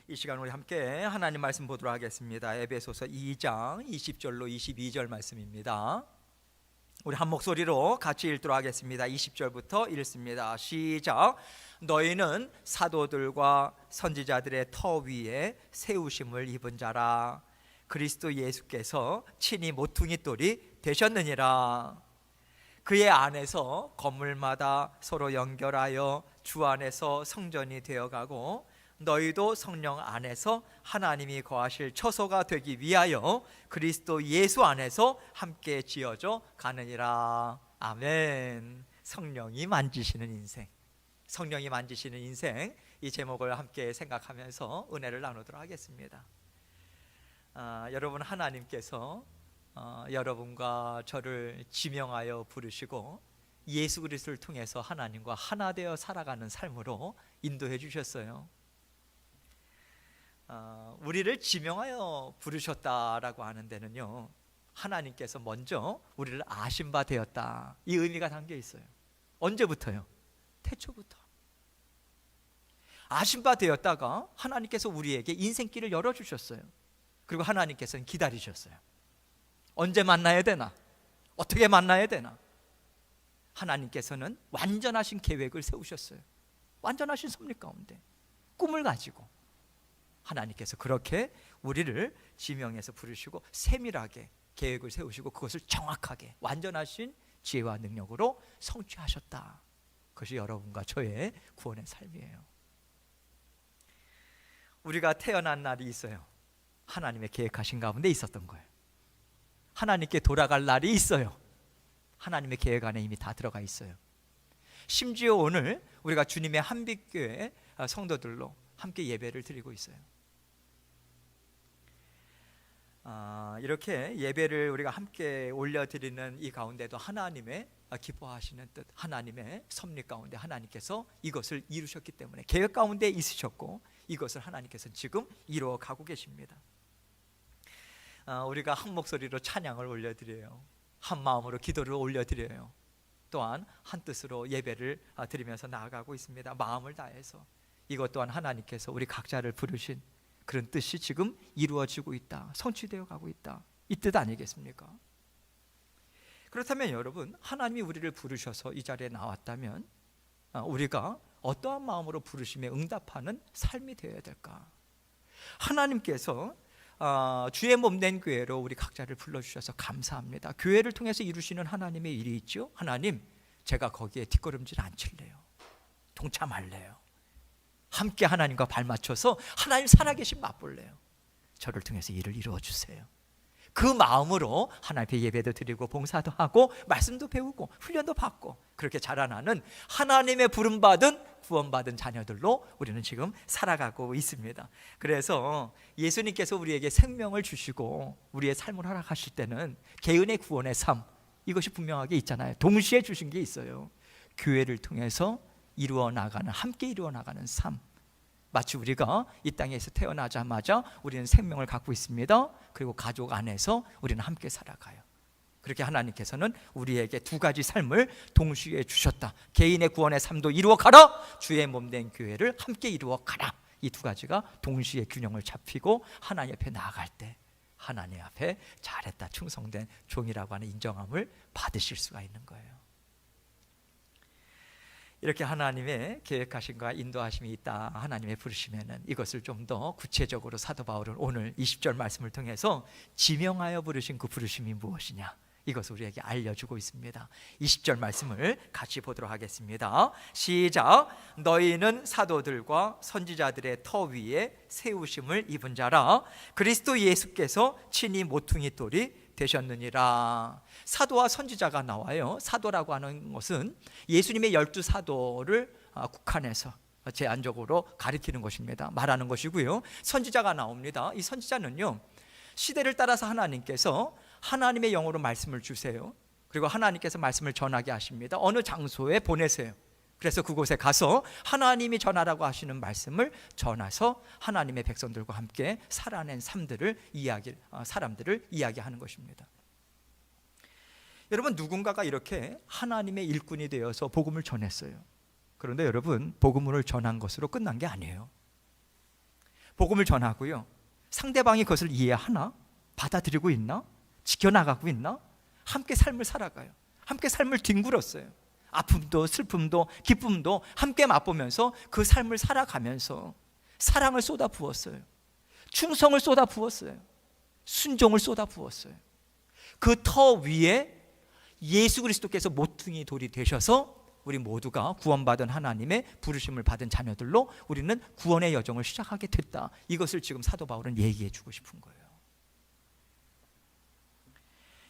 이 시간 우리 함께 하나님 말씀 보도록 하겠습니다. 에베소서 2장 20절로 22절 말씀입니다. 우리 한 목소리로 같이 읽도록 하겠습니다. 20절부터 읽습니다. 시작. 너희는 사도들과 선지자들의 터 위에 세우심을 입은 자라. 그리스도 예수께서 친히 모퉁이 돌이 되셨느니라. 그의 안에서 건물마다 서로 연결하여 주 안에서 성전이 되어가고 너희도 성령 안에서 하나님이 거하실 처소가 되기 위하여 그리스도 예수 안에서 함께 지어져 가느니라. 아멘. 성령이 만지시는 인생, 성령이 만지시는 인생, 이 제목을 함께 생각하면서 은혜를 나누도록 하겠습니다. 여러분, 하나님께서 여러분과 저를 지명하여 부르시고 예수 그리스도를 통해서 하나님과 하나 되어 살아가는 삶으로 인도해 주셨어요. 우리를 지명하여 부르셨다라고 하는 데는요, 하나님께서 먼저 우리를 아신 바 되었다, 이 의미가 담겨 있어요. 언제부터요? 태초부터 아신 바 되었다가 하나님께서 우리에게 인생길을 열어주셨어요. 그리고 하나님께서는 기다리셨어요. 언제 만나야 되나? 어떻게 만나야 되나? 하나님께서는 완전하신 계획을 세우셨어요. 완전하신 섭리 가운데 꿈을 가지고 하나님께서 그렇게 우리를 지명해서 부르시고 세밀하게 계획을 세우시고 그것을 정확하게 완전하신 지혜와 능력으로 성취하셨다. 그것이 여러분과 저의 구원의 삶이에요. 우리가 태어난 날이 있어요. 하나님의 계획하신 가운데 있었던 거예요. 하나님께 돌아갈 날이 있어요. 하나님의 계획 안에 이미 다 들어가 있어요. 심지어 오늘 우리가 주님의 한빛교회 성도들로 함께 예배를 드리고 있어요. 이렇게 예배를 우리가 함께 올려드리는 이 가운데도 하나님의 기뻐하시는 뜻, 하나님의 섭리 가운데 하나님께서 이것을 이루셨기 때문에 계획 가운데 있으셨고 이것을 하나님께서 지금 이루어 가고 계십니다. 우리가 한 목소리로 찬양을 올려드려요. 한 마음으로 기도를 올려드려요. 또한 한 뜻으로 예배를 드리면서 나아가고 있습니다. 마음을 다해서. 이것 또한 하나님께서 우리 각자를 부르신 그런 뜻이 지금 이루어지고 있다, 성취되어 가고 있다, 이 뜻 아니겠습니까? 그렇다면 여러분, 하나님이 우리를 부르셔서 이 자리에 나왔다면 우리가 어떠한 마음으로 부르심에 응답하는 삶이 되어야 될까? 하나님께서 주의 몸된 교회로 우리 각자를 불러주셔서 감사합니다. 교회를 통해서 이루시는 하나님의 일이 있죠. 하나님, 제가 거기에 뒷걸음질 안 칠래요. 동참할래요. 함께 하나님과 발맞춰서 하나님 살아계신 맛볼래요. 저를 통해서 일을 이루어 주세요. 그 마음으로 하나님 앞에 예배도 드리고 봉사도 하고 말씀도 배우고 훈련도 받고 그렇게 자라나는 하나님의 부름받은 구원받은 자녀들로 우리는 지금 살아가고 있습니다. 그래서 예수님께서 우리에게 생명을 주시고 우리의 삶을 허락하실 때는 개인의 구원의 삶, 이것이 분명하게 있잖아요. 동시에 주신 게 있어요. 교회를 통해서 이루어 나가는, 함께 이루어 나가는 삶. 마치 우리가 이 땅에서 태어나자마자 우리는 생명을 갖고 있습니다. 그리고 가족 안에서 우리는 함께 살아가요. 그렇게 하나님께서는 우리에게 두 가지 삶을 동시에 주셨다. 개인의 구원의 삶도 이루어 가라, 주의 몸된 교회를 함께 이루어 가라. 이 두 가지가 동시에 균형을 잡히고 하나님 앞에 나아갈 때 하나님 앞에 잘했다, 충성된 종이라고 하는 인정함을 받으실 수가 있는 거예요. 이렇게 하나님의 계획하심과 인도하심이 있다, 하나님의 부르시면은 이것을 좀 더 구체적으로 사도 바울은 오늘 20절 말씀을 통해서 지명하여 부르신 그 부르심이 무엇이냐, 이것을 우리에게 알려주고 있습니다. 20절 말씀을 같이 보도록 하겠습니다. 시작. 너희는 사도들과 선지자들의 터 위에 세우심을 입은 자라. 그리스도 예수께서 친히 모퉁이 돌이 되셨느니라. 사도와 선지자가 나와요. 사도라고 하는 것은 예수님의 12사도를 국한해서 제한적으로 가리키는 것입니다. 말하는 것이고요. 선지자가 나옵니다. 이 선지자는요, 시대를 따라서 하나님께서 하나님의 영으로 말씀을 주세요. 그리고 하나님께서 말씀을 전하게 하십니다. 어느 장소에 보내세요. 그래서 그곳에 가서 하나님이 전하라고 하시는 말씀을 전해서 하나님의 백성들과 함께 살아낸 사람들을 이야기하는 것입니다. 여러분, 누군가가 이렇게 하나님의 일꾼이 되어서 복음을 전했어요. 그런데 여러분, 복음을 전한 것으로 끝난 게 아니에요. 복음을 전하고요, 상대방이 그것을 이해하나? 받아들이고 있나? 지켜나가고 있나? 함께 삶을 살아가요. 함께 삶을 뒹굴었어요. 아픔도 슬픔도 기쁨도 함께 맛보면서 그 삶을 살아가면서 사랑을 쏟아 부었어요. 충성을 쏟아 부었어요. 순종을 쏟아 부었어요. 그 터 위에 예수 그리스도께서 모퉁이 돌이 되셔서 우리 모두가 구원받은 하나님의 부르심을 받은 자녀들로 우리는 구원의 여정을 시작하게 됐다. 이것을 지금 사도 바울은 얘기해 주고 싶은 거예요.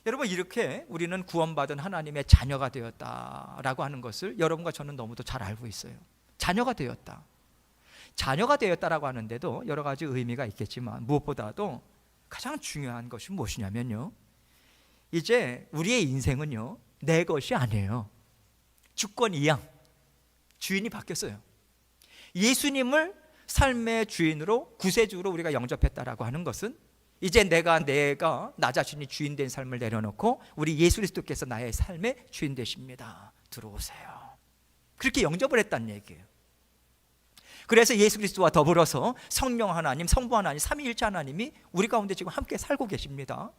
여러분, 이렇게 우리는 구원받은 하나님의 자녀가 되었다라고 하는 것을 여러분과 저는 너무도 잘 알고 있어요. 자녀가 되었다. 자녀가 되었다라고 하는데도 여러 가지 의미가 있겠지만 무엇보다도 가장 중요한 것이 무엇이냐면요, 이제 우리의 인생은요, 내 것이 아니에요. 주권 이양, 주인이 바뀌었어요. 예수님을 삶의 주인으로, 구세주로 우리가 영접했다라고 하는 것은 이제 내가 나 자신이 주인 된 삶을 내려놓고 우리 예수 그리스도께서 나의 삶의 주인 되십니다. 들어오세요. 그렇게 영접을 했다는 얘기예요. 그래서 예수 그리스도와 더불어서 성령 하나님, 성부 하나님, 삼위일체 하나님이 우리 가운데 지금 함께 살고 계십니다.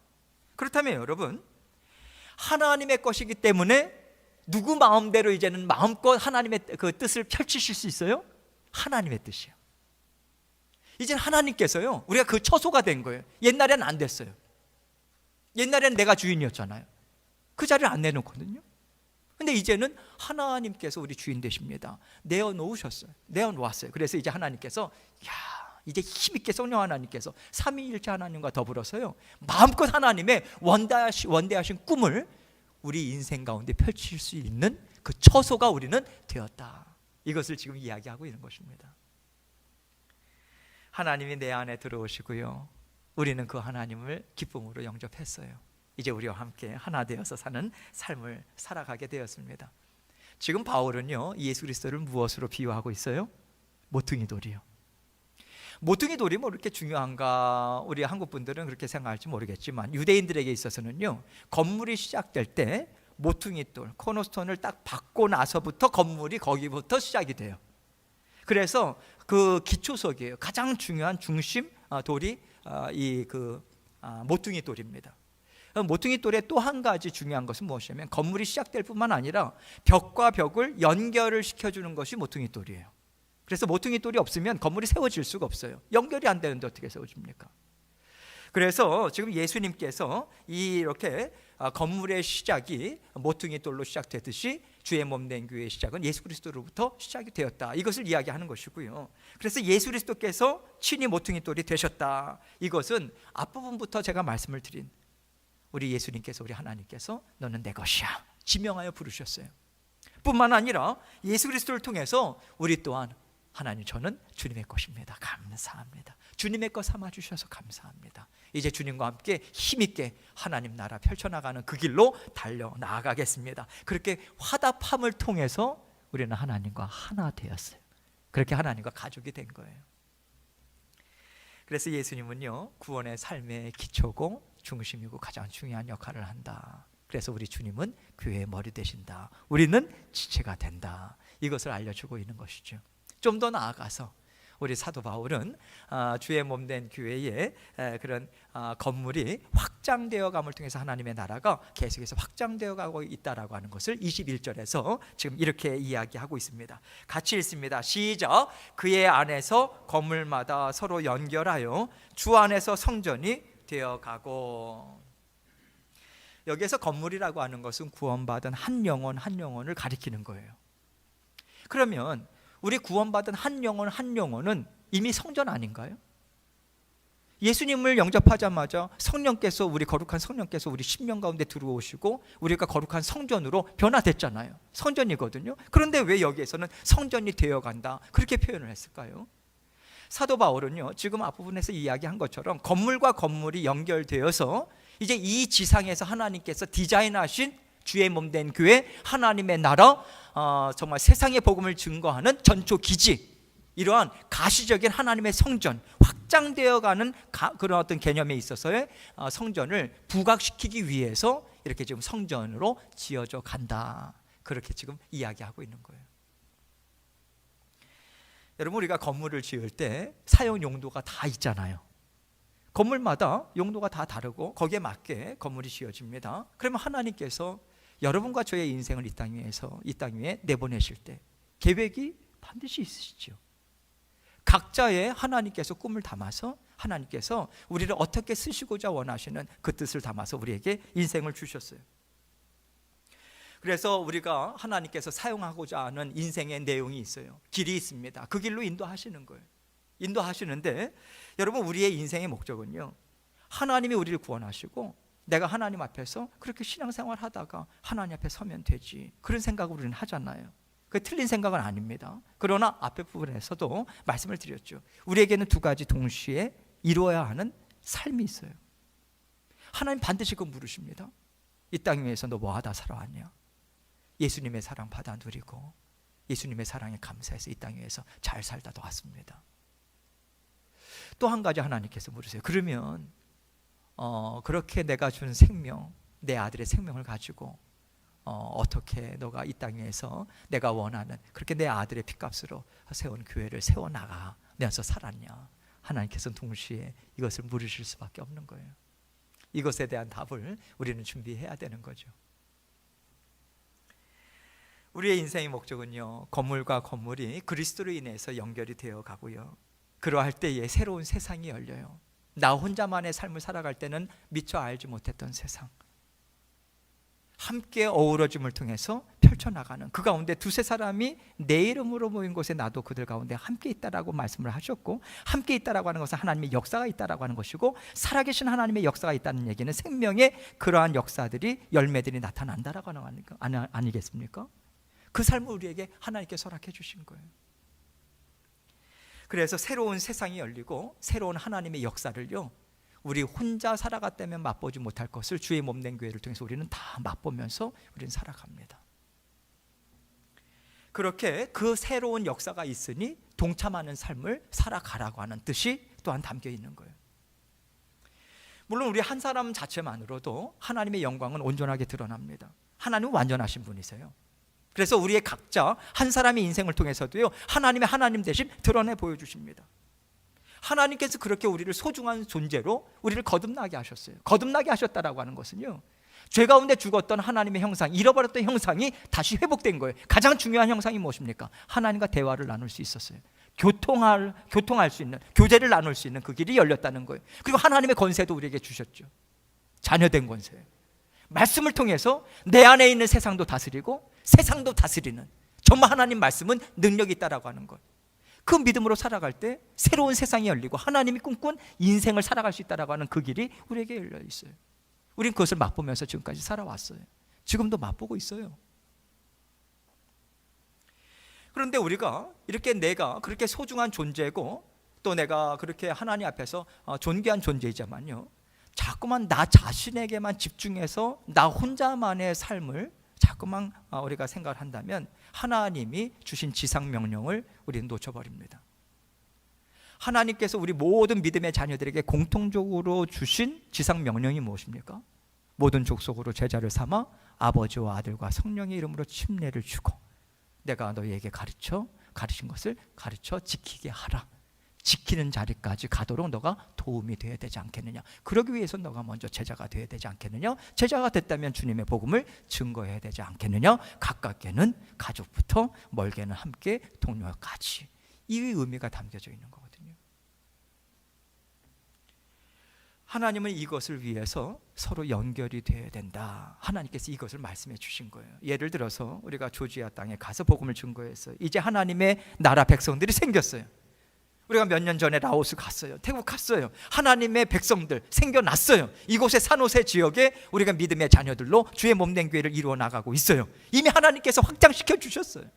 그렇다면 여러분, 하나님의 것이기 때문에 누구 마음대로 이제는 마음껏 하나님의 그 뜻을 펼치실 수 있어요? 하나님의 뜻이요. 이제는 하나님께서요, 우리가 그 처소가 된 거예요. 옛날에는 안 됐어요. 옛날에는 내가 주인이었잖아요. 그 자리를 안 내놓거든요. 근데 이제는 하나님께서 우리 주인 되십니다. 내어놓으셨어요. 내어놓았어요. 그래서 이제 하나님께서 이제 힘있게 성령 하나님께서 삼위일체 하나님과 더불어서요, 마음껏 하나님의 원대하신 꿈을 우리 인생 가운데 펼칠 수 있는 그 처소가 우리는 되었다. 이것을 지금 이야기하고 있는 것입니다. 하나님이 내 안에 들어오시고요, 우리는 그 하나님을 기쁨으로 영접했어요. 이제 우리와 함께 하나 되어서 사는 삶을 살아가게 되었습니다. 지금 바울은요, 예수 그리스도를 무엇으로 비유하고 있어요? 모퉁이 돌이요. 모퉁이 돌이 뭐 이렇게 중요한가? 우리 한국 분들은 그렇게 생각할지 모르겠지만 유대인들에게 있어서는요, 건물이 시작될 때 모퉁이 돌, 코너스톤을 딱 박고 나서부터 건물이 거기부터 시작이 돼요. 그래서 그 기초석이에요. 가장 중요한 중심 돌이 모퉁이 돌입니다. 모퉁이 돌의 또 한 가지 중요한 것은 무엇이냐면 건물이 시작될 뿐만 아니라 벽과 벽을 연결을 시켜주는 것이 모퉁이 돌이에요. 그래서 모퉁이 돌이 없으면 건물이 세워질 수가 없어요. 연결이 안 되는데 어떻게 세워집니까? 그래서 지금 예수님께서 이렇게 건물의 시작이 모퉁이 돌로 시작되듯이 주의 몸 된 교회의 시작은 예수 그리스도로부터 시작이 되었다. 이것을 이야기하는 것이고요. 그래서 예수 그리스도께서 친히 모퉁이 돌이 되셨다. 이것은 앞부분부터 제가 말씀을 드린 우리 예수님께서, 우리 하나님께서 너는 내 것이야 지명하여 부르셨어요. 뿐만 아니라 예수 그리스도를 통해서 우리 또한 하나님, 저는 주님의 것입니다. 감사합니다. 주님의 것 삼아주셔서 감사합니다. 이제 주님과 함께 힘있게 하나님 나라 펼쳐나가는 그 길로 달려나가겠습니다. 그렇게 화답함을 통해서 우리는 하나님과 하나 되었어요. 그렇게 하나님과 가족이 된 거예요. 그래서 예수님은요, 구원의 삶의 기초고 중심이고 가장 중요한 역할을 한다. 그래서 우리 주님은 교회의 머리 되신다. 우리는 지체가 된다. 이것을 알려주고 있는 것이죠. 좀 더 나아가서 우리 사도 바울은 주의 몸된 교회의 그런 건물이 확장되어 감을 통해서 하나님의 나라가 계속해서 확장되어 가고 있다라고 하는 것을 21절에서 지금 이렇게 이야기하고 있습니다. 같이 읽습니다. 시작. 그의 안에서 건물마다 서로 연결하여 주 안에서 성전이 되어 가고. 여기에서 건물이라고 하는 것은 구원받은 한 영혼을 가리키는 거예요. 그러면 우리 구원받은 한 영혼은 이미 성전 아닌가요? 예수님을 영접하자마자 성령께서, 우리 거룩한 성령께서 우리 심령 가운데 들어오시고 우리가 거룩한 성전으로 변화됐잖아요. 성전이거든요. 그런데 왜 여기에서는 성전이 되어간다 그렇게 표현을 했을까요? 사도 바울은요, 지금 앞부분에서 이야기한 것처럼 건물과 건물이 연결되어서 이제 이 지상에서 하나님께서 디자인하신 주의 몸된 교회, 하나님의 나라, 정말 세상의 복음을 증거하는 전초 기지, 이러한 가시적인 하나님의 성전, 확장되어가는 그런 어떤 개념에 있어서의 성전을 부각시키기 위해서 이렇게 지금 성전으로 지어져 간다. 그렇게 지금 이야기하고 있는 거예요. 여러분, 우리가 건물을 지을 때 사용 용도가 다 있잖아요. 건물마다 용도가 다 다르고 거기에 맞게 건물이 지어집니다. 그러면 하나님께서 여러분과 저의 인생을 이 땅 위에 내보내실 때 계획이 반드시 있으시죠. 각자의 하나님께서 꿈을 담아서 하나님께서 우리를 어떻게 쓰시고자 원하시는 그 뜻을 담아서 우리에게 인생을 주셨어요. 그래서 우리가 하나님께서 사용하고자 하는 인생의 내용이 있어요. 길이 있습니다. 그 길로 인도하시는 거예요. 인도하시는데 여러분, 우리의 인생의 목적은요, 하나님이 우리를 구원하시고 내가 하나님 앞에서 그렇게 신앙생활 하다가 하나님 앞에 서면 되지, 그런 생각을 우리는 하잖아요. 그 틀린 생각은 아닙니다. 그러나 앞에 부분에서도 말씀을 드렸죠. 우리에게는 두 가지 동시에 이루어야 하는 삶이 있어요. 하나님 반드시 그거 물으십니다. 이 땅 위에서 너 뭐하다 살아왔냐? 예수님의 사랑 받아 누리고 예수님의 사랑에 감사해서 이 땅 위에서 잘 살다 왔습니다. 또 한 가지 하나님께서 물으세요. 그러면 그렇게 내가 준 생명, 내 아들의 생명을 가지고 어떻게 너가 이 땅 위에서 내가 원하는 그렇게 내 아들의 핏값으로 세운 교회를 세워나가면서 살았냐? 하나님께서는 동시에 이것을 물으실 수밖에 없는 거예요. 이것에 대한 답을 우리는 준비해야 되는 거죠. 우리의 인생의 목적은요, 건물과 건물이 그리스도로 인해서 연결이 되어 가고요, 그러할 때에 새로운 세상이 열려요. 나 혼자만의 삶을 살아갈 때는 미처 알지 못했던 세상, 함께 어우러짐을 통해서 펼쳐나가는, 그 가운데 두세 사람이 내 이름으로 모인 곳에 나도 그들 가운데 함께 있다라고 말씀을 하셨고, 함께 있다라고 하는 것은 하나님의 역사가 있다라고 하는 것이고, 살아계신 하나님의 역사가 있다는 얘기는 생명의 그러한 역사들이, 열매들이 나타난다라고 하는 거 아니겠습니까? 그 삶을 우리에게 하나님께 허락해 주신 거예요. 그래서 새로운 세상이 열리고 새로운 하나님의 역사를요, 우리 혼자 살아갔다면 맛보지 못할 것을 주의 몸된 교회를 통해서 우리는 다 맛보면서 우리는 살아갑니다. 그렇게 그 새로운 역사가 있으니 동참하는 삶을 살아가라고 하는 뜻이 또한 담겨 있는 거예요. 물론 우리 한 사람 자체만으로도 하나님의 영광은 온전하게 드러납니다. 하나님은 완전하신 분이세요. 그래서 우리의 각자 한 사람의 인생을 통해서도요, 하나님의 하나님 되심 드러내 보여주십니다. 하나님께서 그렇게 우리를 소중한 존재로 우리를 거듭나게 하셨어요. 거듭나게 하셨다라고 하는 것은요, 죄 가운데 죽었던 하나님의 형상, 잃어버렸던 형상이 다시 회복된 거예요. 가장 중요한 형상이 무엇입니까? 하나님과 대화를 나눌 수 있었어요. 교통할 수 있는, 교제를 나눌 수 있는 그 길이 열렸다는 거예요. 그리고 하나님의 권세도 우리에게 주셨죠. 자녀된 권세. 말씀을 통해서 내 안에 있는 세상도 다스리고 세상도 다스리는, 정말 하나님 말씀은 능력이 있다라고 하는 것. 그 믿음으로 살아갈 때 새로운 세상이 열리고 하나님이 꿈꾼 인생을 살아갈 수 있다라고 하는 그 길이 우리에게 열려 있어요. 우린 그것을 맛보면서 지금까지 살아왔어요. 지금도 맛보고 있어요. 그런데 우리가 이렇게 내가 그렇게 소중한 존재고 또 내가 그렇게 하나님 앞에서 존귀한 존재이지만요, 자꾸만 나 자신에게만 집중해서 나 혼자만의 삶을 자꾸만 우리가 생각을 한다면 하나님이 주신 지상 명령을 우리는 놓쳐버립니다. 하나님께서 우리 모든 믿음의 자녀들에게 공통적으로 주신 지상 명령이 무엇입니까? 모든 족속으로 제자를 삼아 아버지와 아들과 성령의 이름으로 침례를 주고 내가 너희에게 가르친 것을 가르쳐 지키게 하라. 지키는 자리까지 가도록 너가 도움이 되어야 되지 않겠느냐. 그러기 위해서 너가 먼저 제자가 되어야 되지 않겠느냐. 제자가 됐다면 주님의 복음을 증거해야 되지 않겠느냐. 가깝게는 가족부터 멀게는 함께 동료까지. 이 의미가 담겨져 있는 거거든요. 하나님은 이것을 위해서 서로 연결이 되어야 된다. 하나님께서 이것을 말씀해 주신 거예요. 예를 들어서 우리가 조지아 땅에 가서 복음을 증거했어요. 이제 하나님의 나라 백성들이 생겼어요. 우리가 몇 년 전에 라오스 갔어요. 태국 갔어요. 하나님의 백성들 생겨났어요. 이곳의 산호세 지역에 우리가 믿음의 자녀들로 주의 몸된 교회를 이루어 나가고 있어요. 이미 하나님께서 확장시켜 주셨어요.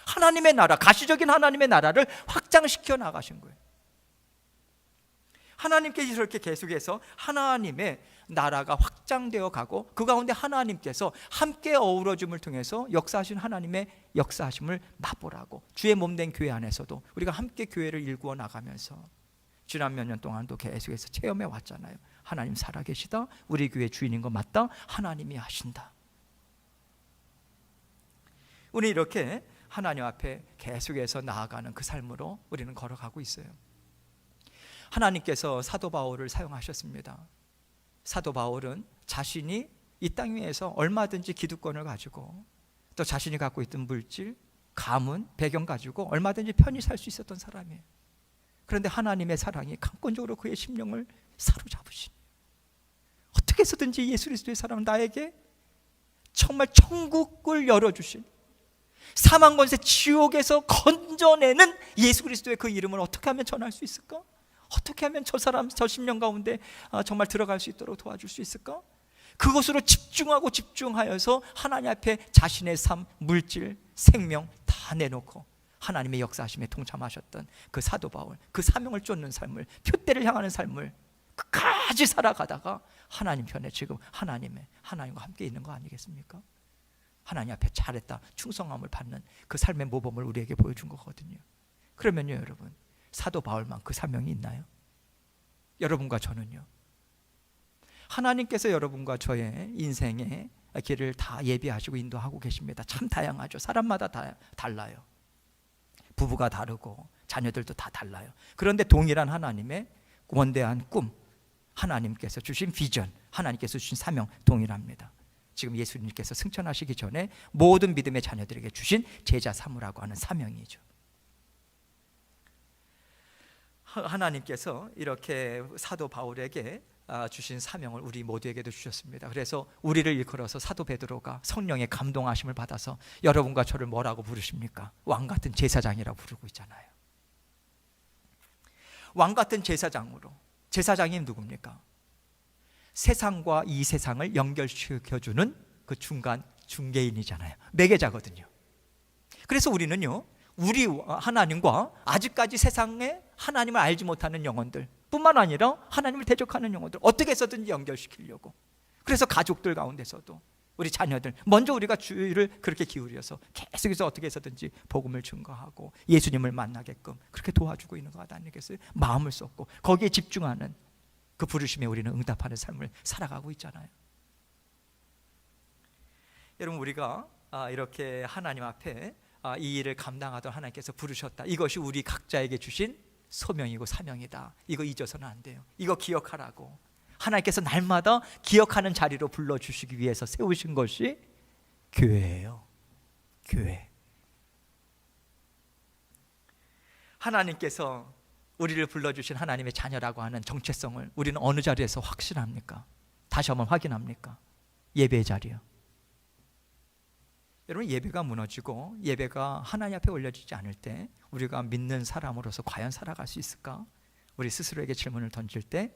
하나님의 나라, 가시적인 하나님의 나라를 확장시켜 나가신 거예요. 하나님께서 이렇게 계속해서 하나님의 나라가 확장되어 가고 그 가운데 하나님께서 함께 어우러짐을 통해서 역사하신 하나님의 역사하심을 맛보라고 주의 몸된 교회 안에서도 우리가 함께 교회를 일구어 나가면서 지난 몇 년 동안도 계속해서 체험해 왔잖아요. 하나님 살아계시다. 우리 교회 주인인 거 맞다. 하나님이 하신다. 우리 이렇게 하나님 앞에 계속해서 나아가는 그 삶으로 우리는 걸어가고 있어요. 하나님께서 사도 바울을 사용하셨습니다. 사도 바울은 자신이 이 땅 위에서 얼마든지 기득권을 가지고 또 자신이 갖고 있던 물질, 가문, 배경 가지고 얼마든지 편히 살 수 있었던 사람이에요. 그런데 하나님의 사랑이 강권적으로 그의 심령을 사로잡으시니 어떻게 해서든지 예수 그리스도의 사랑은 나에게 정말 천국을 열어주신, 사망 권세 지옥에서 건져내는 예수 그리스도의 그 이름을 어떻게 하면 전할 수 있을까? 어떻게 하면 저 사람, 저 심령 가운데 정말 들어갈 수 있도록 도와줄 수 있을까? 그것으로 집중하여서 하나님 앞에 자신의 삶, 물질, 생명 다 내놓고 하나님의 역사하심에 동참하셨던 그 사도 바울, 그 사명을 쫓는 삶을, 표대를 향하는 삶을 끝까지 살아가다가 하나님 편에 지금 하나님과 함께 있는 거 아니겠습니까? 하나님 앞에 잘했다, 충성함을 받는 그 삶의 모범을 우리에게 보여준 거거든요. 그러면요, 여러분, 사도 바울만 그 사명이 있나요? 여러분과 저는요, 하나님께서 여러분과 저의 인생의 길을 다 예비하시고 인도하고 계십니다. 참 다양하죠. 사람마다 다 달라요. 부부가 다르고 자녀들도 다 달라요. 그런데 동일한 하나님의 원대한 꿈, 하나님께서 주신 비전, 하나님께서 주신 사명 동일합니다. 지금 예수님께서 승천하시기 전에 모든 믿음의 자녀들에게 주신 제자 삼으라고 하는 사명이죠. 하나님께서 이렇게 사도 바울에게 주신 사명을 우리 모두에게도 주셨습니다. 그래서 우리를 일컬어서 사도 베드로가 성령의 감동하심을 받아서 여러분과 저를 뭐라고 부르십니까? 왕같은 제사장이라고 부르고 있잖아요. 왕같은 제사장으로, 제사장이 누굽니까? 세상과 이 세상을 연결시켜주는 그 중간 중개인이잖아요. 매개자거든요. 그래서 우리는요, 우리 하나님과 아직까지 세상에 하나님을 알지 못하는 영혼들 뿐만 아니라 하나님을 대적하는 영혼들 어떻게 해서든지 연결시키려고, 그래서 가족들 가운데서도 우리 자녀들 먼저 우리가 주의를 그렇게 기울여서 계속해서 어떻게 해서든지 복음을 증거하고 예수님을 만나게끔 그렇게 도와주고 있는 것 아니겠어요? 마음을 쏟고 거기에 집중하는 그 부르심에 우리는 응답하는 삶을 살아가고 있잖아요. 여러분, 우리가 이렇게 하나님 앞에 이 일을 감당하던 하나님께서 부르셨다, 이것이 우리 각자에게 주신 소명이고 사명이다. 이거 잊어서는 안 돼요. 이거 기억하라고 하나님께서 날마다 기억하는 자리로 불러주시기 위해서 세우신 것이 교회예요. 교회. 하나님께서 우리를 불러주신 하나님의 자녀라고 하는 정체성을 우리는 어느 자리에서 확신합니까? 다시 한번 확인합니까? 예배의 자리요. 여러분, 예배가 무너지고 예배가 하나님 앞에 올려지지 않을 때 우리가 믿는 사람으로서 과연 살아갈 수 있을까? 우리 스스로에게 질문을 던질 때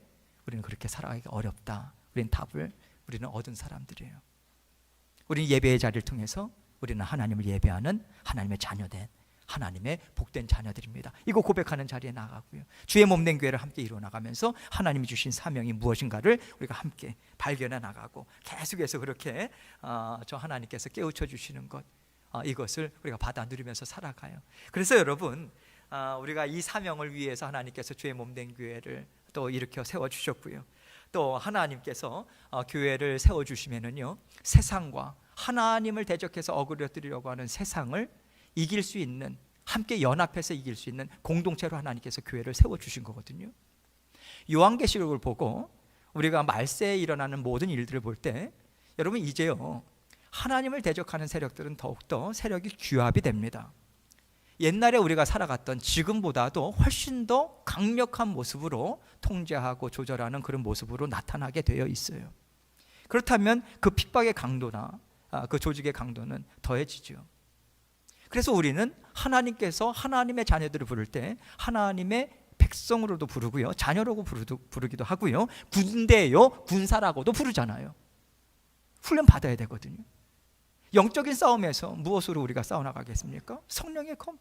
우리는 그렇게 살아가기가 어렵다. 우리는 얻은 사람들이에요. 우리는 예배의 자리를 통해서 우리는 하나님을 예배하는 하나님의 자녀된, 하나님의 복된 자녀들입니다. 이거 고백하는 자리에 나가고요, 주의 몸된 교회를 함께 이루어나가면서 하나님이 주신 사명이 무엇인가를 우리가 함께 발견해 나가고 계속해서 그렇게 저 하나님께서 깨우쳐 주시는 것, 이것을 우리가 받아 누리면서 살아가요. 그래서 여러분, 우리가 이 사명을 위해서 하나님께서 주의 몸된 교회를 또 일으켜 세워주셨고요, 또 하나님께서 교회를 세워주시면은요, 세상과 하나님을 대적해서 어그러뜨리려고 하는 세상을 이길 수 있는, 함께 연합해서 이길 수 있는 공동체로 하나님께서 교회를 세워주신 거거든요. 요한계시록을 보고 우리가 말세에 일어나는 모든 일들을 볼 때 여러분, 이제요, 하나님을 대적하는 세력들은 더욱더 세력이 규합이 됩니다. 옛날에 우리가 살아갔던 지금보다도 훨씬 더 강력한 모습으로 통제하고 조절하는 그런 모습으로 나타나게 되어 있어요. 그렇다면 그 핍박의 강도나 그 조직의 강도는 더해지죠. 그래서 우리는 하나님께서 하나님의 자녀들을 부를 때 하나님의 백성으로도 부르고요, 자녀라고 부르기도 하고요, 군대요, 군사라고도 부르잖아요. 훈련 받아야 되거든요. 영적인 싸움에서 무엇으로 우리가 싸워나가겠습니까? 성령의 검,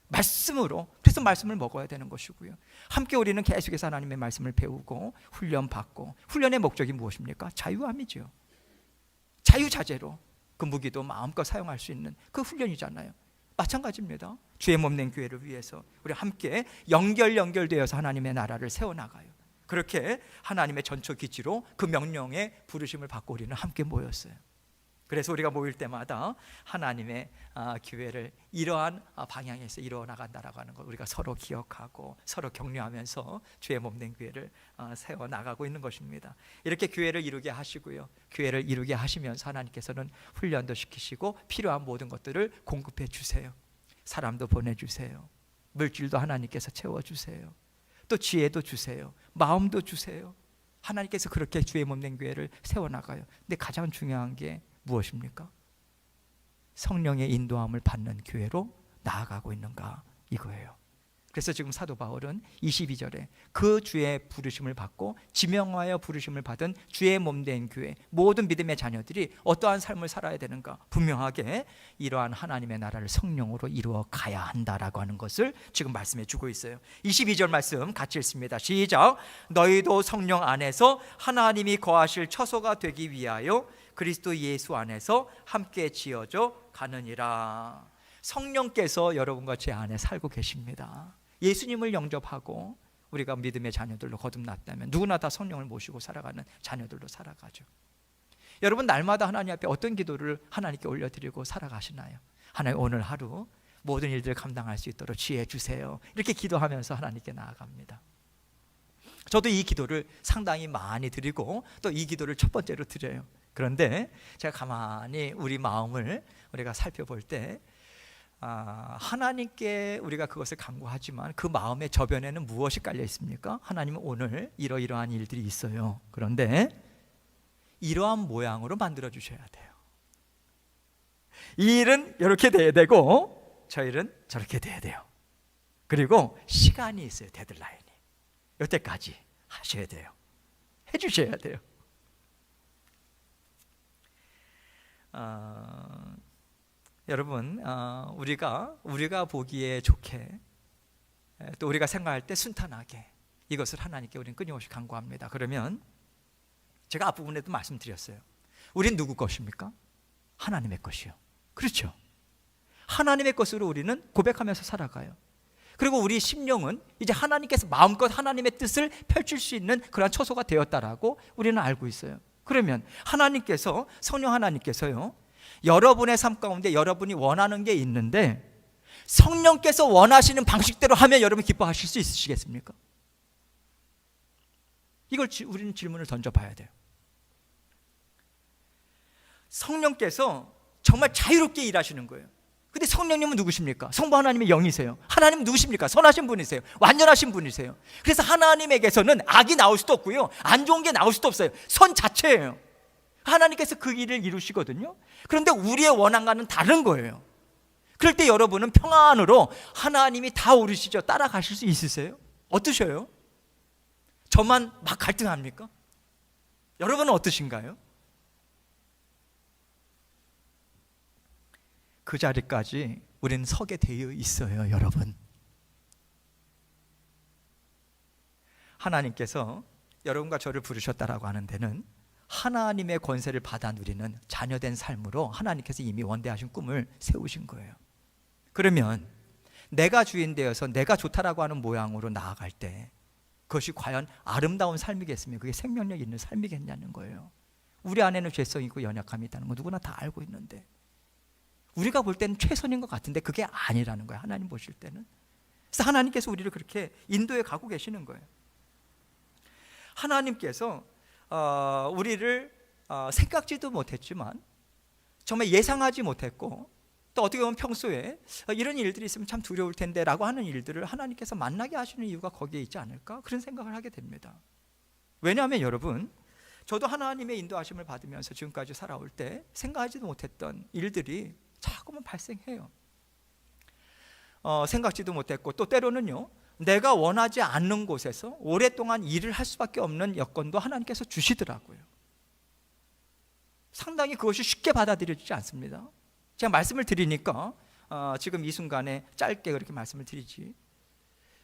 말씀으로. 그래서 말씀을 먹어야 되는 것이고요, 함께 우리는 계속해서 하나님의 말씀을 배우고 훈련 받고, 훈련의 목적이 무엇입니까? 자유함이죠. 자유자재로 그 무기도 마음껏 사용할 수 있는 그 훈련이잖아요. 마찬가지입니다. 주의 몸된 교회를 위해서 우리 함께 연결되어서 하나님의 나라를 세워나가요. 그렇게 하나님의 전초 기지로 그 명령의 부르심을 받고 우리는 함께 모였어요. 그래서 우리가 모일 때마다 하나님의 교회를 이러한 방향에서 이루어 나간다라고 하는 걸 우리가 서로 기억하고 서로 격려하면서 주의 몸된 교회를 세워 나가고 있는 것입니다. 이렇게 교회를 이루게 하시고요, 교회를 이루게 하시면서 하나님께서는 훈련도 시키시고 필요한 모든 것들을 공급해 주세요. 사람도 보내주세요. 물질도 하나님께서 채워주세요. 또 지혜도 주세요. 마음도 주세요. 하나님께서 그렇게 주의 몸된 교회를 세워나가요. 근데 가장 중요한 게 무엇입니까? 성령의 인도함을 받는 교회로 나아가고 있는가, 이거예요. 그래서 지금 사도 바울은 22절에 그 주의 부르심을 받고 지명하여 부르심을 받은 주의 몸된 교회, 모든 믿음의 자녀들이 어떠한 삶을 살아야 되는가, 분명하게 이러한 하나님의 나라를 성령으로 이루어 가야 한다라고 하는 것을 지금 말씀해 주고 있어요. 22절 말씀 같이 읽습니다. 시작. 너희도 성령 안에서 하나님이 거하실 처소가 되기 위하여 그리스도 예수 안에서 함께 지어져 가느니라. 성령께서 여러분과 제 안에 살고 계십니다. 예수님을 영접하고 우리가 믿음의 자녀들로 거듭났다면 누구나 다 성령을 모시고 살아가는 자녀들로 살아가죠. 여러분, 날마다 하나님 앞에 어떤 기도를 하나님께 올려드리고 살아가시나요? 하나님, 오늘 하루 모든 일들을 감당할 수 있도록 지혜 주세요. 이렇게 기도하면서 하나님께 나아갑니다. 저도 이 기도를 상당히 많이 드리고 또 이 기도를 첫 번째로 드려요. 그런데 제가 가만히 우리 마음을 우리가 살펴볼 때 하나님께 우리가 그것을 간구하지만 그 마음의 저변에는 무엇이 깔려 있습니까? 하나님은 오늘 이러이러한 일들이 있어요. 그런데 이러한 모양으로 만들어 주셔야 돼요. 이 일은 이렇게 돼야 되고 저 일은 저렇게 돼야 돼요. 그리고 시간이 있어요. 데드라인이. 이때까지 하셔야 돼요. 해주셔야 돼요. 여러분, 우리가 보기에 좋게 또 우리가 생각할 때 순탄하게 이것을 하나님께 우리는 끊임없이 간구합니다. 그러면 제가 앞부분에도 말씀드렸어요. 우린 누구 것입니까? 하나님의 것이요. 그렇죠. 하나님의 것으로 우리는 고백하면서 살아가요. 그리고 우리 심령은 이제 하나님께서 마음껏 하나님의 뜻을 펼칠 수 있는 그러한 처소가 되었다라고 우리는 알고 있어요. 그러면 하나님께서, 성령 하나님께서요, 여러분의 삶 가운데 여러분이 원하는 게 있는데 성령께서 원하시는 방식대로 하면 여러분 기뻐하실 수 있으시겠습니까? 이걸 우리는 질문을 던져봐야 돼요. 성령께서 정말 자유롭게 일하시는 거예요. 근데 성령님은 누구십니까? 성부 하나님의 영이세요. 하나님은 누구십니까? 선하신 분이세요. 완전하신 분이세요. 그래서 하나님에게서는 악이 나올 수도 없고요, 안 좋은 게 나올 수도 없어요. 선 자체예요. 하나님께서 그 일을 이루시거든요. 그런데 우리의 원함과는 다른 거예요. 그럴 때 여러분은 평안으로 하나님이 다 오르시죠. 따라가실 수 있으세요? 어떠셔요? 저만 막 갈등합니까? 여러분은 어떠신가요? 그 자리까지 우리는 서게 되어 있어요, 여러분. 하나님께서 여러분과 저를 부르셨다라고 하는 데는 하나님의 권세를 받아 누리는 자녀된 삶으로 하나님께서 이미 원대하신 꿈을 세우신 거예요. 그러면 내가 주인 되어서 내가 좋다라고 하는 모양으로 나아갈 때 그것이 과연 아름다운 삶이겠으며 그게 생명력 있는 삶이겠냐는 거예요. 우리 안에는 죄성이 있고 연약함이 있다는 거 누구나 다 알고 있는데 우리가 볼 때는 최선인 것 같은데 그게 아니라는 거예요. 하나님 보실 때는. 그래서 하나님께서 우리를 그렇게 인도해 가고 계시는 거예요. 하나님께서 우리를 생각지도 못했지만 정말 예상하지 못했고 또 어떻게 보면 평소에 이런 일들이 있으면 참 두려울 텐데 라고 하는 일들을 하나님께서 만나게 하시는 이유가 거기에 있지 않을까? 그런 생각을 하게 됩니다. 왜냐하면 여러분, 저도 하나님의 인도하심을 받으면서 지금까지 살아올 때 생각하지도 못했던 일들이 자꾸만 발생해요. 생각지도 못했고 또 때로는요, 내가 원하지 않는 곳에서 오랫동안 일을 할 수밖에 없는 여건도 하나님께서 주시더라고요. 상당히 그것이 쉽게 받아들여지지 않습니다. 제가 말씀을 드리니까 지금 이 순간에 짧게 그렇게 말씀을 드리지,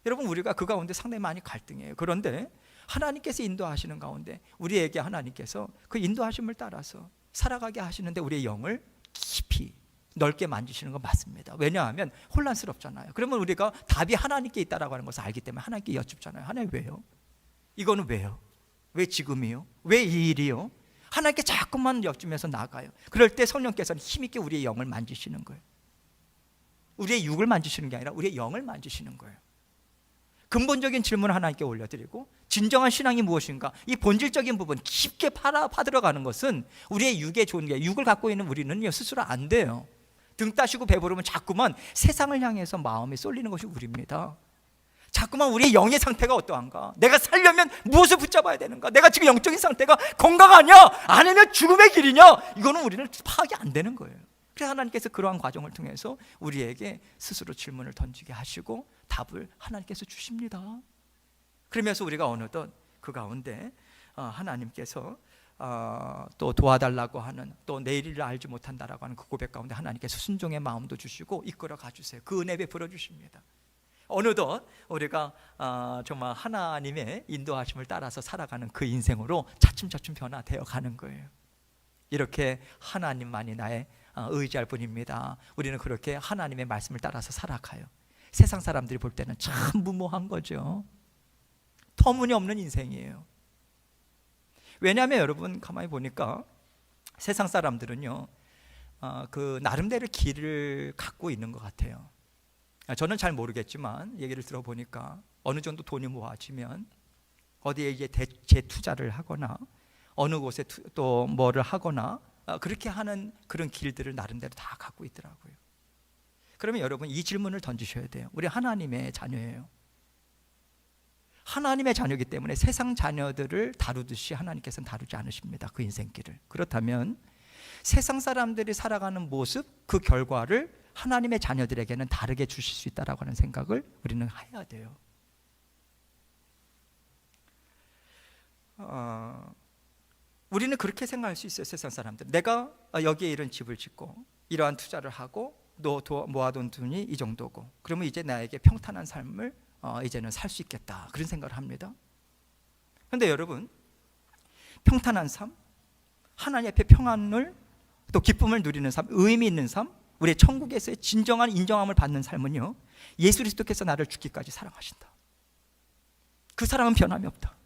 여러분 우리가 그 가운데 상당히 많이 갈등해요. 그런데 하나님께서 인도하시는 가운데 우리에게 하나님께서 그 인도하심을 따라서 살아가게 하시는데 우리의 영을 깊이 넓게 만지시는 건 맞습니다. 왜냐하면 혼란스럽잖아요. 그러면 우리가 답이 하나님께 있다라고 하는 것을 알기 때문에 하나님께 여쭙잖아요. 하나님 왜요? 이거는 왜요? 왜 지금이요? 왜 이 일이요? 하나님께 자꾸만 엿주면서 나가요. 그럴 때 성령께서는 힘있게 우리의 영을 만지시는 거예요. 우리의 육을 만지시는 게 아니라 우리의 영을 만지시는 거예요. 근본적인 질문을 하나님께 올려드리고, 진정한 신앙이 무엇인가, 이 본질적인 부분 깊게 파들어가는 것은 우리의 육의 존재, 육을 갖고 있는 우리는요 스스로 안 돼요. 등 따시고 배부르면 자꾸만 세상을 향해서 마음이 쏠리는 것이 우리입니다. 자꾸만 우리의 영의 상태가 어떠한가, 내가 살려면 무엇을 붙잡아야 되는가, 내가 지금 영적인 상태가 건강하냐 아니면 죽음의 길이냐, 이거는 우리는 파악이 안 되는 거예요. 그래서 하나님께서 그러한 과정을 통해서 우리에게 스스로 질문을 던지게 하시고 답을 하나님께서 주십니다. 그러면서 우리가 어느덧 그 가운데 하나님께서 또 도와달라고 하는, 또 내일을 알지 못한다라고 하는 그 고백 가운데 하나님께서 순종의 마음도 주시고 이끌어 가주세요. 그 은혜 베풀어 주십니다. 어느덧 우리가 정말 하나님의 인도하심을 따라서 살아가는 그 인생으로 차츰차츰 변화되어 가는 거예요. 이렇게 하나님만이 나의 의지할 뿐입니다. 우리는 그렇게 하나님의 말씀을 따라서 살아가요. 세상 사람들이 볼 때는 참 무모한 거죠. 터무니없는 인생이에요. 왜냐하면 여러분 가만히 보니까 세상 사람들은요 그 나름대로 길을 갖고 있는 것 같아요. 저는 잘 모르겠지만 얘기를 들어보니까 어느 정도 돈이 모아지면 어디에 이제 재투자를 하거나 어느 곳에 또 뭐를 하거나 그렇게 하는 그런 길들을 나름대로 다 갖고 있더라고요. 그러면 여러분 이 질문을 던지셔야 돼요. 우리 하나님의 자녀예요. 하나님의 자녀이기 때문에 세상 자녀들을 다루듯이 하나님께서는 다루지 않으십니다. 그 인생길을. 그렇다면 세상 사람들이 살아가는 모습, 그 결과를 하나님의 자녀들에게는 다르게 주실 수 있다라고 하는 생각을 우리는 해야 돼요. 우리는 그렇게 생각할 수 있어요. 세상 사람들, 내가 여기에 이런 집을 짓고 이러한 투자를 하고 모아둔 돈이 이 정도고, 그러면 이제 나에게 평탄한 삶을 이제는 살 수 있겠다, 그런 생각을 합니다. 그런데 여러분, 평탄한 삶, 하나님 앞에 평안을 또 기쁨을 누리는 삶, 의미 있는 삶, 우리의 천국에서의 진정한 인정함을 받는 삶은요, 예수 그리스도께서 나를 죽기까지 사랑하신다. 그 사랑은 변함이 없다.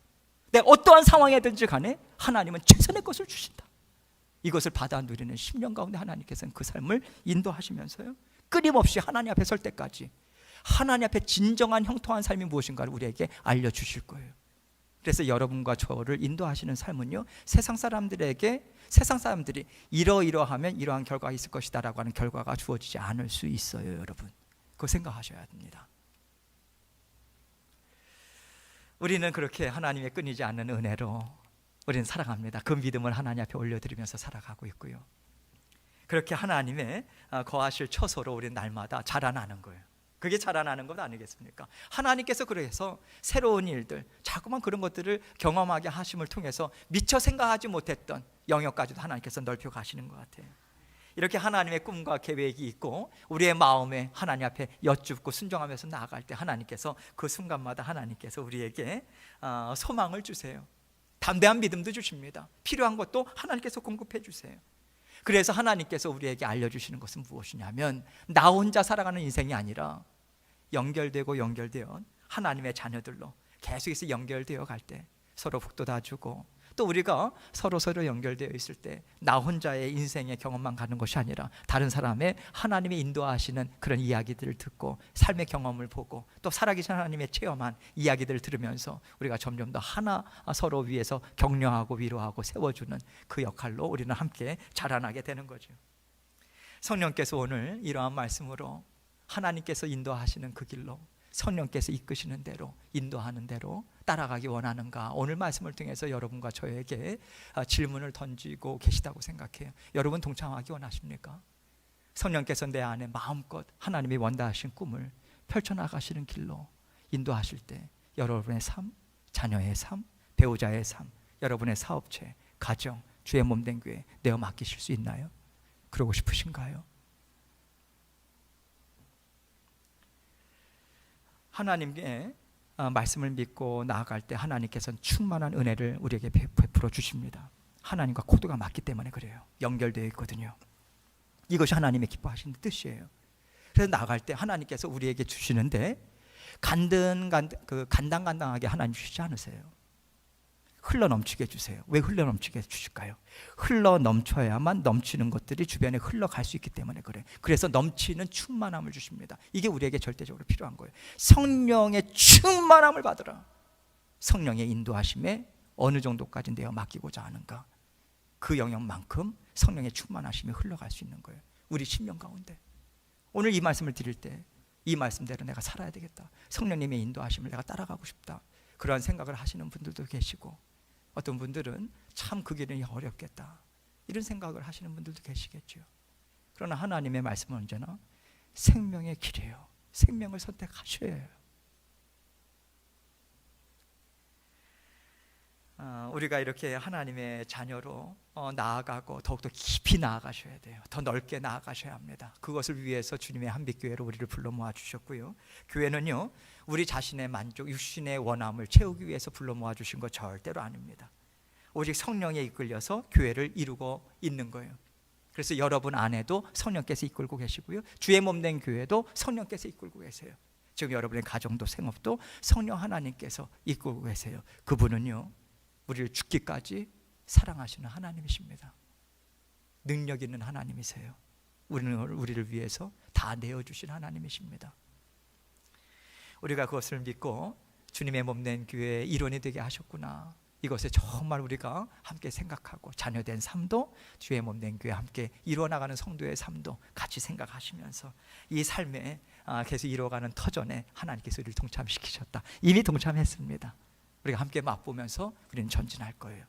내가 어떠한 상황이든지 간에 하나님은 최선의 것을 주신다. 이것을 받아 누리는 10년 가운데 하나님께서는 그 삶을 인도하시면서요, 끊임없이 하나님 앞에 설 때까지 하나님 앞에 진정한 형통한 삶이 무엇인가를 우리에게 알려주실 거예요. 그래서 여러분과 저를 인도하시는 삶은요, 세상 사람들이 이러이러하면 이러한 결과가 있을 것이다 라고 하는 결과가 주어지지 않을 수 있어요. 여러분, 그거 생각하셔야 됩니다. 우리는 그렇게 하나님의 끊이지 않는 은혜로 우리는 살아갑니다. 그 믿음을 하나님 앞에 올려드리면서 살아가고 있고요, 그렇게 하나님의 거하실 처소로 우리는 날마다 자라나는 거예요. 그게 자라나는 것 아니겠습니까? 하나님께서 그래서 새로운 일들, 자꾸만 그런 것들을 경험하게 하심을 통해서 미처 생각하지 못했던 영역까지도 하나님께서 넓혀 가시는 것 같아요. 이렇게 하나님의 꿈과 계획이 있고 우리의 마음에 하나님 앞에 여쭙고 순종하면서 나아갈 때 하나님께서 그 순간마다 하나님께서 우리에게 소망을 주세요. 담대한 믿음도 주십니다. 필요한 것도 하나님께서 공급해 주세요. 그래서 하나님께서 우리에게 알려주시는 것은 무엇이냐면, 나 혼자 살아가는 인생이 아니라 연결되고 연결되어 하나님의 자녀들로 계속해서 연결되어 갈 때 서로 복도 다 주고, 또 우리가 서로 연결되어 있을 때 나 혼자의 인생의 경험만 가는 것이 아니라 다른 사람의 하나님의 인도하시는 그런 이야기들을 듣고 삶의 경험을 보고 또 살아계신 하나님의 체험한 이야기들을 들으면서 우리가 점점 더 하나 서로 위해서 격려하고 위로하고 세워주는 그 역할로 우리는 함께 자라나게 되는 거죠. 성령께서 오늘 이러한 말씀으로 하나님께서 인도하시는 그 길로, 성령께서 이끄시는 대로, 인도하는 대로 따라가기 원하는가, 오늘 말씀을 통해서 여러분과 저에게 질문을 던지고 계시다고 생각해요. 여러분 동참하기 원하십니까? 성령께서 내 안에 마음껏 하나님이 원하신 꿈을 펼쳐나가시는 길로 인도하실 때 여러분의 삶, 자녀의 삶, 배우자의 삶, 여러분의 사업체, 가정, 주의 몸된 교회 내어 맡기실 수 있나요? 그러고 싶으신가요? 하나님의 말씀을 믿고 나아갈 때 하나님께서는 충만한 은혜를 우리에게 베풀어 주십니다. 하나님과 코드가 맞기 때문에 그래요. 연결되어 있거든요. 이것이 하나님의 기뻐하시는 뜻이에요. 그래서 나아갈 때 하나님께서 우리에게 주시는데 간당간당하게 하나님 주시지 않으세요. 흘러 넘치게 해주세요. 왜 흘러 넘치게 해주실까요? 흘러 넘쳐야만 넘치는 것들이 주변에 흘러갈 수 있기 때문에 그래요. 그래서 넘치는 충만함을 주십니다. 이게 우리에게 절대적으로 필요한 거예요. 성령의 충만함을 받으라. 성령의 인도하심에 어느 정도까지 내어 맡기고자 하는가, 그 영역만큼 성령의 충만하심이 흘러갈 수 있는 거예요. 우리 심령 가운데 오늘 이 말씀을 드릴 때 이 말씀대로 내가 살아야 되겠다, 성령님의 인도하심을 내가 따라가고 싶다, 그러한 생각을 하시는 분들도 계시고, 어떤 분들은 참 그 길은 어렵겠다 이런 생각을 하시는 분들도 계시겠죠. 그러나 하나님의 말씀은 언제나 생명의 길이에요. 생명을 선택하셔야 해요. 우리가 이렇게 하나님의 자녀로 나아가고 더욱더 깊이 나아가셔야 돼요. 더 넓게 나아가셔야 합니다. 그것을 위해서 주님의 한빛교회로 우리를 불러 모아주셨고요. 교회는요, 우리 자신의 만족, 육신의 원함을 채우기 위해서 불러 모아주신 것 절대로 아닙니다. 오직 성령에 이끌려서 교회를 이루고 있는 거예요. 그래서 여러분 안에도 성령께서 이끌고 계시고요, 주의 몸된 교회도 성령께서 이끌고 계세요. 지금 여러분의 가정도 생업도 성령 하나님께서 이끌고 계세요. 그분은요, 우리를 죽기까지 사랑하시는 하나님이십니다. 능력 있는 하나님이세요. 우리를 위해서 다 내어주신 하나님이십니다. 우리가 그것을 믿고 주님의 몸된 교회의 일원이 되게 하셨구나, 이것에 정말 우리가 함께 생각하고, 자녀된 삶도 주의 몸된 교회 함께 이루어나가는 성도의 삶도 같이 생각하시면서 이 삶에 계속 이루어가는 터전에 하나님께서 우리를 동참시키셨다. 이미 동참했습니다. 우리가 함께 맛보면서 우리는 전진할 거예요.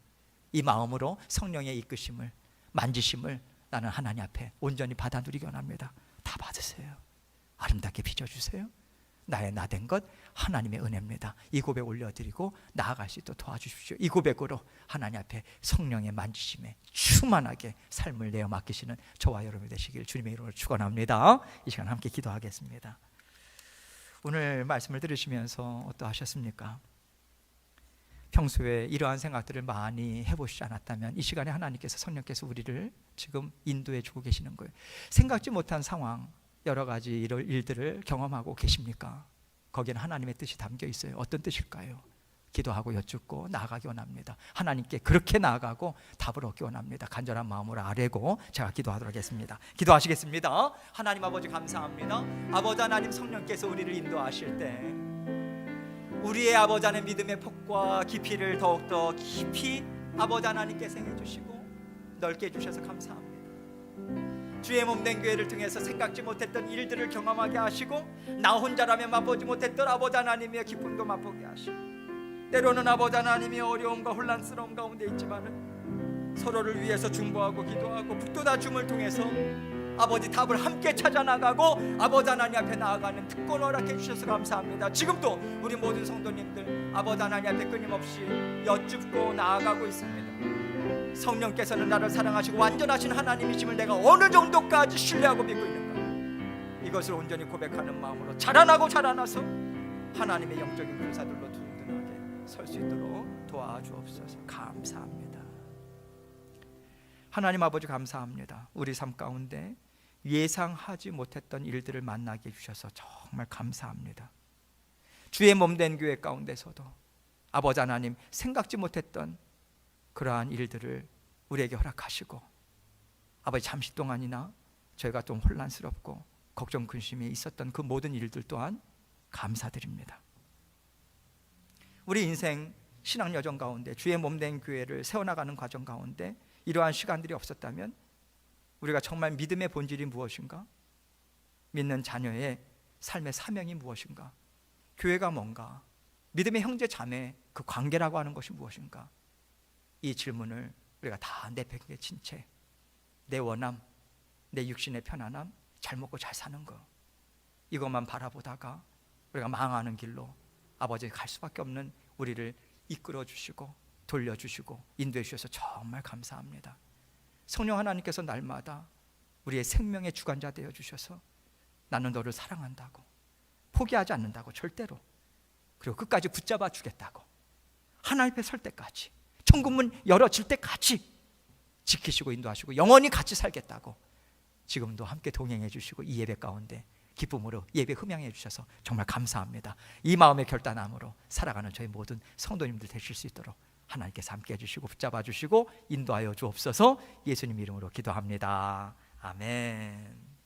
이 마음으로 성령의 이끄심을, 만지심을 나는 하나님 앞에 온전히 받아 누리기 원합니다. 다 받으세요. 아름답게 빚어주세요. 나의 나된 것 하나님의 은혜입니다. 이 고백 올려드리고 나아갈 수 있도록 도와주십시오. 이 고백으로 하나님 앞에 성령의 만지심에 충만하게 삶을 내어 맡기시는 저와 여러분이 되시길 주님의 이름으로 축원합니다. 이 시간 함께 기도하겠습니다. 오늘 말씀을 들으시면서 어떠하셨습니까? 평소에 이러한 생각들을 많이 해보시지 않았다면 이 시간에 하나님께서, 성령께서 우리를 지금 인도해 주고 계시는 거예요. 생각지 못한 상황, 여러 가지 일들을 경험하고 계십니까? 거기에는 하나님의 뜻이 담겨 있어요. 어떤 뜻일까요? 기도하고 여쭙고 나아가기 원합니다. 하나님께 그렇게 나아가고 답을 얻기 원합니다. 간절한 마음으로 아뢰고 제가 기도하도록 하겠습니다. 기도하시겠습니다. 하나님 아버지 감사합니다. 아버지 하나님, 성령께서 우리를 인도하실 때 우리의 아버지 하나님 믿음의 폭과 깊이를 더욱더 깊이 아버지 하나님께서 해주시고 넓게 해주셔서 감사합니다. 주의 몸된 교회를 통해서 생각지 못했던 일들을 경험하게 하시고, 나 혼자라면 맛보지 못했던 아버지 하나님의 기쁨도 맛보게 하시고, 때로는 아버지 하나님의 어려움과 혼란스러움 가운데 있지만은 서로를 위해서 중보하고 기도하고 북돋아 줌을 통해서 아버지 답을 함께 찾아 나가고 아버지 하나님 앞에 나아가는 특권 허락해 주셔서 감사합니다. 지금도 우리 모든 성도님들 아버지 하나님 앞에 끊임없이 여쭙고 나아가고 있습니다. 성령께서는 나를 사랑하시고 완전하신 하나님이심을 내가 어느 정도까지 신뢰하고 믿고 있는가, 이것을 온전히 고백하는 마음으로 자라나서 하나님의 영적인 군사들로 든든하게 설 수 있도록 도와주옵소서. 감사합니다. 하나님 아버지 감사합니다. 우리 삶 가운데 예상하지 못했던 일들을 만나게 해주셔서 정말 감사합니다. 주의 몸된 교회 가운데서도 아버지 하나님, 생각지 못했던 그러한 일들을 우리에게 허락하시고, 아버지 잠시 동안이나 저희가 좀 혼란스럽고 걱정 근심이 있었던 그 모든 일들 또한 감사드립니다. 우리 인생 신앙 여정 가운데 주의 몸된 교회를 세워나가는 과정 가운데 이러한 시간들이 없었다면 우리가 정말 믿음의 본질이 무엇인가, 믿는 자녀의 삶의 사명이 무엇인가, 교회가 뭔가, 믿음의 형제 자매 그 관계라고 하는 것이 무엇인가, 이 질문을 우리가 다 내팽개 친 채 내 원함, 내 육신의 편안함, 잘 먹고 잘 사는 거, 이것만 바라보다가 우리가 망하는 길로 아버지 갈 수밖에 없는 우리를 이끌어 주시고 돌려주시고 인도해 주셔서 정말 감사합니다. 성령 하나님께서 날마다 우리의 생명의 주관자 되어 주셔서 나는 너를 사랑한다고, 포기하지 않는다고, 절대로, 그리고 끝까지 붙잡아 주겠다고, 하나님 앞에 설 때까지, 천국문 열어질 때까지 지키시고 인도하시고 영원히 같이 살겠다고 지금도 함께 동행해 주시고 이 예배 가운데 기쁨으로 예배 흠양해 주셔서 정말 감사합니다. 이 마음의 결단함으로 살아가는 저희 모든 성도님들 되실 수 있도록 하나님께서 함께 해주시고 붙잡아 주시고 인도하여 주옵소서. 예수님 이름으로 기도합니다. 아멘.